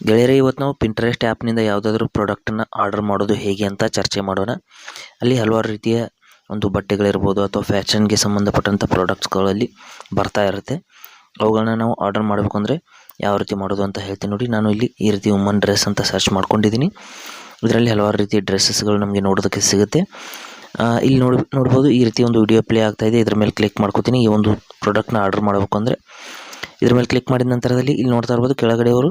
ಗೆಳೆಯರೇ, ಇವತ್ತು ನಾವು ಪಿಂಟ್ರೆಸ್ಟ್ ಆ್ಯಪ್ನಿಂದ ಯಾವುದಾದ್ರೂ ಪ್ರಾಡಕ್ಟನ್ನು ಆರ್ಡರ್ ಮಾಡೋದು ಹೇಗೆ ಅಂತ ಚರ್ಚೆ ಮಾಡೋಣ. ಅಲ್ಲಿ ಹಲವಾರು ರೀತಿಯ ಒಂದು ಬಟ್ಟೆಗಳಿರ್ಬೋದು ಅಥವಾ ಫ್ಯಾಷನ್ಗೆ ಸಂಬಂಧಪಟ್ಟಂಥ ಪ್ರಾಡಕ್ಟ್ಸ್ಗಳಲ್ಲಿ ಬರ್ತಾ ಇರುತ್ತೆ. ಅವುಗಳನ್ನ ನಾವು ಆರ್ಡರ್ ಮಾಡಬೇಕಂದ್ರೆ ಯಾವ ರೀತಿ ಮಾಡೋದು ಅಂತ ಹೇಳ್ತೀನಿ ನೋಡಿ. ನಾನು ಇಲ್ಲಿ ಈ ರೀತಿ ವುಮನ್ ಡ್ರೆಸ್ ಅಂತ ಸರ್ಚ್ ಮಾಡ್ಕೊಂಡಿದ್ದೀನಿ. ಇದರಲ್ಲಿ ಹಲವಾರು ರೀತಿಯ ಡ್ರೆಸ್ಸಸ್ಗಳು ನಮಗೆ ನೋಡೋದಕ್ಕೆ ಸಿಗುತ್ತೆ. ಇಲ್ಲಿ ನೋಡ್ಬೋದು ಈ ರೀತಿ ಒಂದು ವಿಡಿಯೋ ಪ್ಲೇ ಆಗ್ತಾ ಇದೆ. ಇದ್ರ ಮೇಲೆ ಕ್ಲಿಕ್ ಮಾಡ್ಕೋತೀನಿ. ಈ ಒಂದು ಪ್ರಾಡಕ್ಟ್ನ ಆರ್ಡರ್ ಮಾಡಬೇಕು ಅಂದರೆ ಇದ್ರ ಮೇಲೆ ಕ್ಲಿಕ್ ಮಾಡಿದ ನಂತರದಲ್ಲಿ ಇಲ್ಲಿ ನೋಡ್ತಾ ಇರ್ಬೋದು ಕೆಳಗಡೆ ಅವರು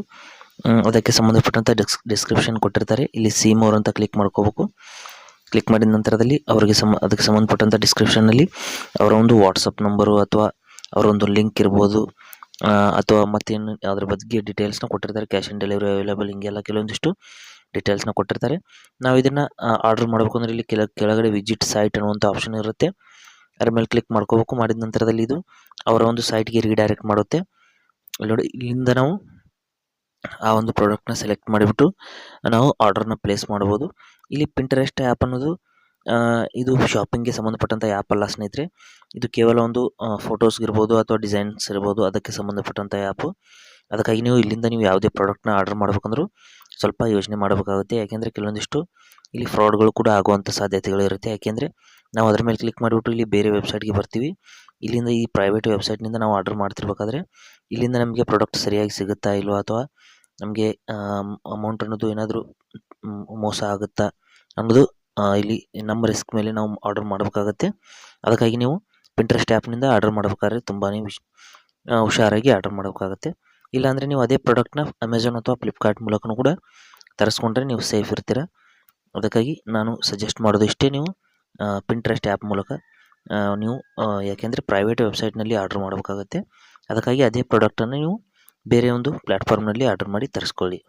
ಅದಕ್ಕೆ ಸಂಬಂಧಪಟ್ಟಂಥ ಡಿಸ್ಕ್ರಿಪ್ಷನ್ ಕೊಟ್ಟಿರ್ತಾರೆ. ಇಲ್ಲಿ ಸಿ ಮೋರ್ ಅಂತ ಕ್ಲಿಕ್ ಮಾಡ್ಕೋಬೇಕು. ಕ್ಲಿಕ್ ಮಾಡಿದ ನಂತರದಲ್ಲಿ ಅವರಿಗೆ ಅದಕ್ಕೆ ಸಂಬಂಧಪಟ್ಟಂಥ ಡಿಸ್ಕ್ರಿಪ್ಷನ್ನಲ್ಲಿ ಅವರ ಒಂದು ವಾಟ್ಸಪ್ ನಂಬರು ಅಥವಾ ಅವರ ಒಂದು ಲಿಂಕ್ ಇರ್ಬೋದು, ಅಥವಾ ಮತ್ತೇನು ಅದ್ರ ಬಗ್ಗೆ ಡೀಟೇಲ್ಸ್ನ ಕೊಟ್ಟಿರ್ತಾರೆ. ಕ್ಯಾಶ್ ಆನ್ ಡೆಲಿವರಿ ಅವೈಲೇಬಲ್, ಹಿಂಗೆಲ್ಲ ಕೆಲವೊಂದಿಷ್ಟು ಡೀಟೇಲ್ಸ್ನ ಕೊಟ್ಟಿರ್ತಾರೆ. ನಾವು ಇದನ್ನು ಆರ್ಡರ್ ಮಾಡಬೇಕು ಅಂದರೆ ಇಲ್ಲಿ ಕೆಳಗಡೆ ವಿಸಿಟ್ ಸೈಟ್ ಅನ್ನುವಂಥ ಆಪ್ಷನ್ ಇರುತ್ತೆ. ಅದ್ರ ಮೇಲೆ ಕ್ಲಿಕ್ ಮಾಡ್ಕೋಬೇಕು. ಮಾಡಿದ ನಂತರದಲ್ಲಿ ಇದು ಅವರ ಒಂದು ಸೈಟ್ಗೆ ರೀಡೈರೆಕ್ಟ್ ಮಾಡುತ್ತೆ. ಅಲ್ಲಿ ನೋಡಿ, ಇಲ್ಲಿಂದ ನಾವು ಆ ಒಂದು ಪ್ರಾಡಕ್ಟ್ನ ಸೆಲೆಕ್ಟ್ ಮಾಡಿಬಿಟ್ಟು ನಾವು ಆರ್ಡರ್ನ ಪ್ಲೇಸ್ ಮಾಡ್ಬೋದು. ಇಲ್ಲಿ ಪಿಂಟ್ರೆಸ್ಟ್ ಆ್ಯಪ್ ಅನ್ನೋದು ಇದು ಶಾಪಿಂಗ್ಗೆ ಸಂಬಂಧಪಟ್ಟಂಥ ಆ್ಯಪ್ ಅಲ್ಲ ಸ್ನೇಹಿತರೆ. ಇದು ಕೇವಲ ಒಂದು ಫೋಟೋಸ್ಗಿರ್ಬೋದು ಅಥವಾ ಡಿಸೈನ್ಸ್ ಇರ್ಬೋದು, ಅದಕ್ಕೆ ಸಂಬಂಧಪಟ್ಟಂಥ ಆ್ಯಪು. ಅದಕ್ಕಾಗಿ ಇಲ್ಲಿಂದ ನೀವು ಯಾವುದೇ ಪ್ರಾಡಕ್ಟ್ನ ಆರ್ಡರ್ ಮಾಡ್ಬೇಕಂದ್ರೂ ಸ್ವಲ್ಪ ಯೋಚನೆ ಮಾಡಬೇಕಾಗುತ್ತೆ. ಯಾಕೆಂದರೆ ಕೆಲವೊಂದಿಷ್ಟು ಇಲ್ಲಿ ಫ್ರಾಡ್ಗಳು ಕೂಡ ಆಗುವಂಥ ಸಾಧ್ಯತೆಗಳು ಇರುತ್ತೆ. ಯಾಕೆಂದರೆ ನಾವು ಅದ್ರ ಮೇಲೆ ಕ್ಲಿಕ್ ಮಾಡಿಬಿಟ್ಟು ಇಲ್ಲಿ ಬೇರೆ ವೆಬ್ಸೈಟ್ಗೆ ಬರ್ತೀವಿ. ಇಲ್ಲಿಂದ ಈ ಪ್ರೈವೇಟ್ ವೆಬ್ಸೈಟ್ನಿಂದ ನಾವು ಆರ್ಡರ್ ಮಾಡ್ತಿರ್ಬೇಕಾದ್ರೆ ಇಲ್ಲಿಂದ ನಮಗೆ ಪ್ರಾಡಕ್ಟ್ ಸರಿಯಾಗಿ ಸಿಗುತ್ತಾ ಇಲ್ವಾ, ಅಥವಾ ನಮಗೆ ಅಮೌಂಟ್ ಅನ್ನೋದು ಏನಾದರೂ ಮೋಸ ಆಗುತ್ತಾ ಅನ್ನೋದು ಇಲ್ಲಿ ನಮ್ಮ ರಿಸ್ಕ್ ಮೇಲೆ ನಾವು ಆರ್ಡರ್ ಮಾಡಬೇಕಾಗತ್ತೆ. ಅದಕ್ಕಾಗಿ ನೀವು ಪಿಂಟ್ರೆಸ್ಟ್ ಆ್ಯಪ್ನಿಂದ ಆರ್ಡರ್ ಮಾಡಬೇಕಾದ್ರೆ ತುಂಬಾ ಹುಷಾರಾಗಿ ಆರ್ಡರ್ ಮಾಡಬೇಕಾಗತ್ತೆ. ಇಲ್ಲಾಂದರೆ ನೀವು ಅದೇ ಪ್ರಾಡಕ್ಟ್ನ ಅಮೆಝಾನ್ ಅಥವಾ ಫ್ಲಿಪ್ಕಾರ್ಟ್ ಮೂಲಕನೂ ಕೂಡ ತರಿಸ್ಕೊಂಡ್ರೆ ನೀವು ಸೇಫ್ ಇರ್ತೀರ. ಅದಕ್ಕಾಗಿ ನಾನು ಸಜೆಸ್ಟ್ ಮಾಡೋದು ಇಷ್ಟೇ, ನೀವು ಪಿಂಟ್ರೆಸ್ಟ್ ಆ್ಯಪ್ ಮೂಲಕ ನೀವು ಯಾಕೆಂದರೆ ಪ್ರೈವೇಟ್ ವೆಬ್ಸೈಟ್ನಲ್ಲಿ ಆರ್ಡರ್ ಮಾಡಬೇಕಾಗತ್ತೆ. ಅದಕ್ಕಾಗಿ ಅದೇ ಪ್ರಾಡಕ್ಟನ್ನು ನೀವು ಬೇರೆ ಒಂದು ಪ್ಲ್ಯಾಟ್ಫಾರ್ಮ್ನಲ್ಲಿ ಆರ್ಡರ್ ಮಾಡಿ ತರಿಸ್ಕೊಳ್ಳಿ.